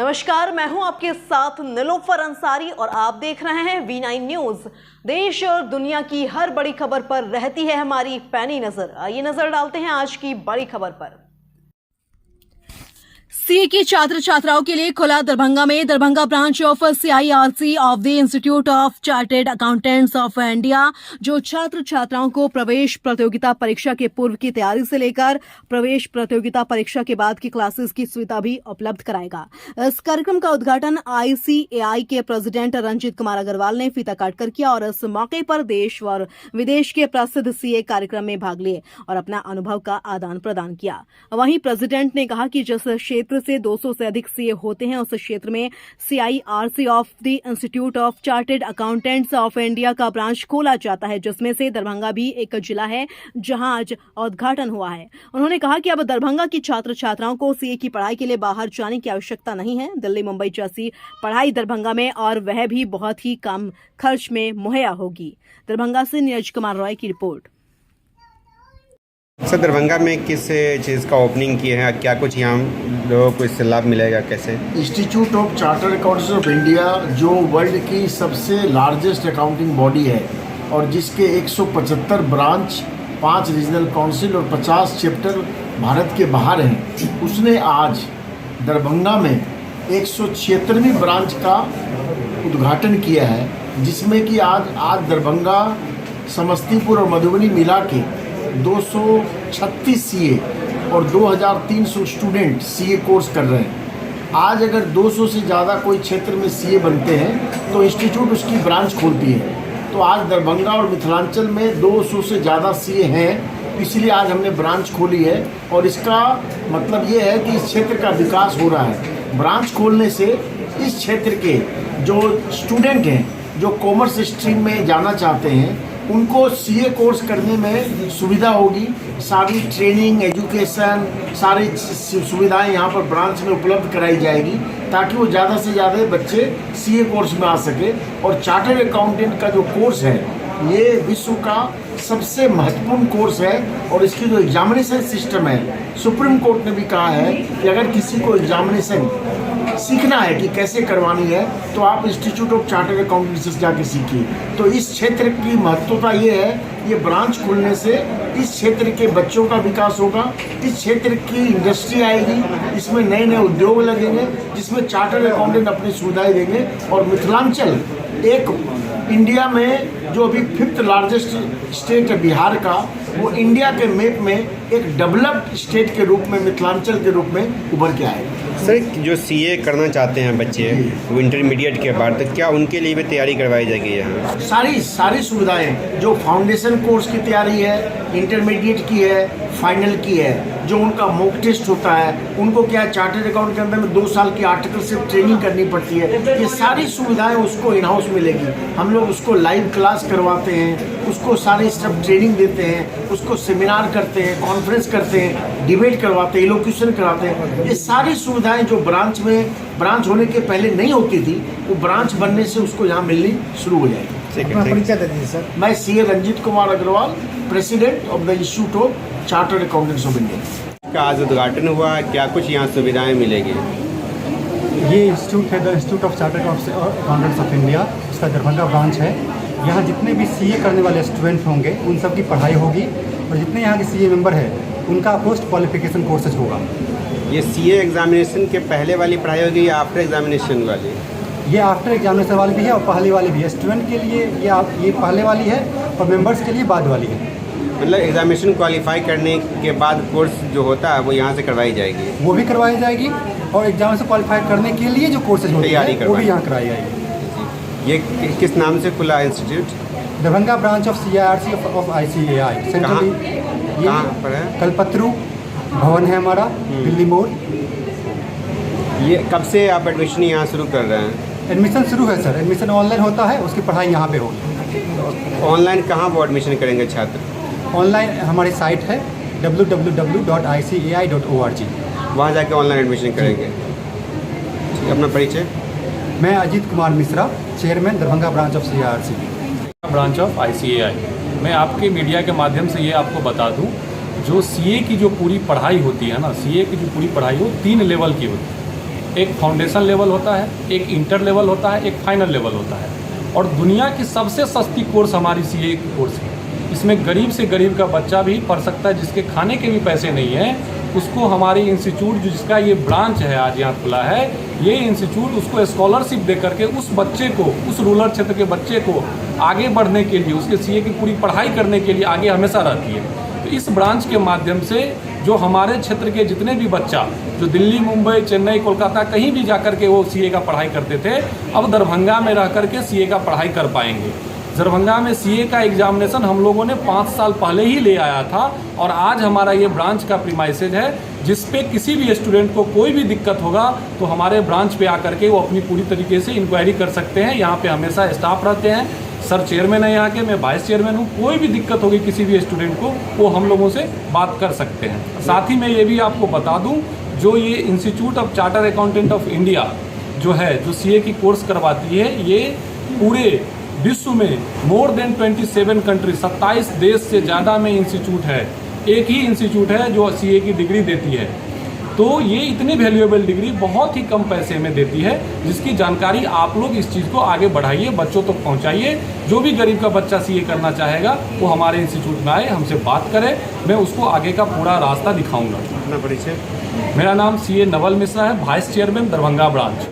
नमस्कार, मैं हूं आपके साथ निलोफर अंसारी और आप देख रहे हैं V9 न्यूज। देश और दुनिया की हर बड़ी खबर पर रहती है हमारी पैनी नजर। आइए नजर डालते हैं आज की बड़ी खबर पर। सीए की छात्र छात्राओं के लिए खुला दरभंगा में Darbhanga branch of CIRC of the institute of chartered accountants of India, जो छात्र छात्राओं को प्रवेश प्रतियोगिता परीक्षा के पूर्व की तैयारी से लेकर प्रवेश प्रतियोगिता परीक्षा के बाद की क्लासेस की सुविधा भी उपलब्ध कराएगा। इस कार्यक्रम का उद्घाटन ICAI के प्रेसिडेंट रंजीत कुमार अग्रवाल ने फीता काटकर किया और इस मौके पर देश और विदेश के प्रसिद्ध सीए कार्यक्रम में भाग लिए और अपना अनुभव का आदान प्रदान किया। वहीं प्रेसिडेंट ने कहा कि जिस क्षेत्र से 200 से अधिक सीए होते हैं उस क्षेत्र में CIRC of the institute of chartered accountants of India का ब्रांच खोला जाता है, जिसमें से दरभंगा भी एक जिला है जहां आज उद्घाटन हुआ है। उन्होंने कहा कि अब दरभंगा की छात्र छात्राओं को सीए की पढ़ाई के लिए बाहर जाने की आवश्यकता नहीं है। दिल्ली मुंबई जैसी पढ़ाई दरभंगा में और वह भी बहुत ही कम खर्च में मुहैया होगी। दरभंगा से नीरज कुमार रॉय की रिपोर्ट। सर, दरभंगा में किस चीज़ का ओपनिंग किए हैं, क्या कुछ यहाँ लोगों को इससे लाभ मिलेगा, कैसे? Institute of chartered accountants of India जो वर्ल्ड की सबसे लार्जेस्ट अकाउंटिंग बॉडी है और जिसके 175 ब्रांच, 5 रीजनल काउंसिल और 50 चैप्टर भारत के बाहर हैं, उसने आज दरभंगा में 176वीं ब्रांच का उद्घाटन किया है, जिसमें कि आज दरभंगा, समस्तीपुर और मधुबनी मिला के 236 सीए और 2300 स्टूडेंट सीए कोर्स कर रहे हैं। आज अगर 200 से ज़्यादा कोई क्षेत्र में सीए बनते हैं तो इंस्टीट्यूट उसकी ब्रांच खोलती है। तो आज दरभंगा और मिथिलांचल में 200 से ज़्यादा सीए हैं, इसलिए आज हमने ब्रांच खोली है और इसका मतलब ये है कि इस क्षेत्र का विकास हो रहा है। ब्रांच खोलने से इस क्षेत्र के जो स्टूडेंट हैं, जो कॉमर्स स्ट्रीम में जाना चाहते हैं, उनको सीए कोर्स करने में सुविधा होगी। सारी ट्रेनिंग, एजुकेशन, सारी सुविधाएं यहाँ पर ब्रांच में उपलब्ध कराई जाएगी ताकि वो ज़्यादा से ज़्यादा बच्चे सीए कोर्स में आ सके। और चार्टर्ड अकाउंटेंट का जो कोर्स है ये विश्व का सबसे महत्वपूर्ण कोर्स है और इसकी जो एग्जामिनेशन सिस्टम है, सुप्रीम कोर्ट ने भी कहा है कि अगर किसी को एग्जामिनेशन सीखना है कि कैसे करवानी है तो आप इंस्टीट्यूट ऑफ चार्टर्ड अकाउंटेंट से जाके सीखिए। तो इस क्षेत्र की महत्वता ये है, ये ब्रांच खुलने से इस क्षेत्र के बच्चों का विकास होगा, इस क्षेत्र की इंडस्ट्री आएगी, इसमें नए नए उद्योग लगेंगे जिसमें चार्टर्ड अकाउंटेंट अपनी सुविधाएं देंगे। और मिथिलांचल एक इंडिया में जो अभी 5th लार्जेस्ट स्टेट है बिहार का, वो इंडिया के मैप में एक डेवलप्ड स्टेट के रूप में, मिथिलांचल के रूप में उभर के आएगा। सर, जो सीए करना चाहते हैं बच्चे वो इंटरमीडिएट के बाद, तो क्या उनके लिए भी तैयारी करवाई जाएगी यहाँ? सारी सुविधाएं, जो फाउंडेशन कोर्स की तैयारी है, इंटरमीडिएट की है, फाइनल की है, जो उनका मॉक टेस्ट होता है, उनको क्या चार्टर्ड अकाउंट के अंदर में 2 साल की आर्टिकलशिप ट्रेनिंग करनी पड़ती है, ये सारी सुविधाएं उसको इन हाउस मिलेगी। हम लोग उसको लाइव क्लास करवाते हैं, उसको सारी सब ट्रेनिंग देते हैं, उसको सेमिनार करते हैं, कॉन्फ्रेंस करते हैं, डिबेट करवाते हैं, इलोक्यूशन कराते हैं। ये सारी सुविधाएं जो ब्रांच होने के पहले नहीं होती थी, वो ब्रांच बनने से उसको यहाँ मिलनी शुरू हो जाएगी। परिचय दे दीजिए सर। मैं CA Ranjit Kumar Agarwal, president of the institute of chartered accountants of India का आज उद्घाटन हुआ, क्या कुछ यहाँ सुविधाएं मिलेगी? ये इंस्टीट्यूट है the institute of chartered accountants of India, इसका दरभंगा ब्रांच है। यहाँ जितने भी सीए करने वाले स्टूडेंट होंगे उन सब की पढ़ाई होगी और जितने यहाँ के सीए मेंबर हैं उनका पोस्ट क्वालिफिकेशन कोर्सेज होगा। ये सीए एग्जामिनेशन के पहले वाली पढ़ाई होगी या आफ्टर एग्जामिनेशन वाली? ये आफ्टर एग्जामिनेशन वाली भी है और पहले वाली भी है। स्टूडेंट के लिए ये पहले वाली है और मेंबर्स के लिए बाद वाली है। मतलब एग्जामिनेशन क्वालिफाई करने के बाद कोर्स जो होता है वो यहाँ से करवाई जाएगी? वो भी करवाई जाएगी और एग्जामिनेशन क्वालिफाई करने के लिए जो कोर्सेज होते हैं वो भी यहाँ कराई जाएगी। ये किस नाम से खुला institute? Darbhanga branch of CIRC of ICAI central. कहाँ पर है? कल्पतरू भवन है हमारा, दिल्ली मोड़। ये कब से आप एडमिशन यहाँ शुरू कर रहे हैं? एडमिशन शुरू है सर, एडमिशन ऑनलाइन होता है, उसकी पढ़ाई यहाँ पे होगी। ऑनलाइन कहाँ वो एडमिशन करेंगे छात्र? ऑनलाइन हमारी साइट है www.icai.org, वहाँ जाके ऑनलाइन एडमिशन करेंगे। अपना परिचय? मैं Ajit Kumar Mishra, chairman Darbhanga branch of CIRC, branch of ICAI। मैं आपके मीडिया के माध्यम से ये आपको बता दूं, जो सीए की जो पूरी पढ़ाई होती है ना, सीए की जो पूरी पढ़ाई हो 3 लेवल की होती है। एक फाउंडेशन लेवल होता है, एक इंटर लेवल होता है, एक फाइनल लेवल होता है। और दुनिया की सबसे सस्ती कोर्स हमारी CA की कोर्स है। इसमें गरीब से गरीब का बच्चा भी पढ़ सकता है, जिसके खाने के भी पैसे नहीं हैं, उसको हमारी इंस्टीट्यूट जिसका ये ब्रांच है आज यहाँ खुला है, ये इंस्टीट्यूट उसको स्कॉलरशिप दे करके उस बच्चे को, उस रूरल क्षेत्र के बच्चे को आगे बढ़ने के लिए, उसके CA की पूरी पढ़ाई करने के लिए आगे हमेशा रहती है। तो इस ब्रांच के माध्यम से जो हमारे क्षेत्र के जितने भी बच्चा जो दिल्ली, मुंबई, चेन्नई, कोलकाता कहीं भी जाकर के वो CA का पढ़ाई करते थे, अब दरभंगा में रह करके CA का पढ़ाई कर पाएंगे। दरभंगा में CA का एग्जामिनेशन हम लोगों ने 5 साल पहले ही ले आया था और आज हमारा ये ब्रांच का प्रीमाइसेज है, जिस पे किसी भी स्टूडेंट को कोई भी दिक्कत होगा तो हमारे ब्रांच पे आकर के वो अपनी पूरी तरीके से इंक्वायरी कर सकते हैं। यहाँ पे हमेशा स्टाफ रहते हैं, सर चेयरमैन है यहाँ के, मैं वाइस चेयरमैन हूँ। कोई भी दिक्कत होगी किसी भी स्टूडेंट को, वो हम लोगों से बात कर सकते हैं। साथ ही मैं ये भी आपको बता दूँ, जो ये institute of charter accountant of India जो है, जो CA की कोर्स करवाती है, ये पूरे विश्व में मोर देन 27 कंट्री, 27 देश से ज़्यादा में इंस्टीट्यूट है। एक ही इंस्टीट्यूट है जो CA की डिग्री देती है। तो ये इतनी वैल्यूएबल डिग्री बहुत ही कम पैसे में देती है, जिसकी जानकारी आप लोग इस चीज़ को आगे बढ़ाइए, बच्चों तक पहुंचाइए। जो भी गरीब का बच्चा CA करना चाहेगा वो हमारे इंस्टीट्यूट में आए, हमसे बात करे, मैं उसको आगे का पूरा रास्ता दिखाऊंगा। अपना परिचय। मेरा नाम CA नवल मिश्रा है, वाइस चेयरमैन दरभंगा ब्रांच।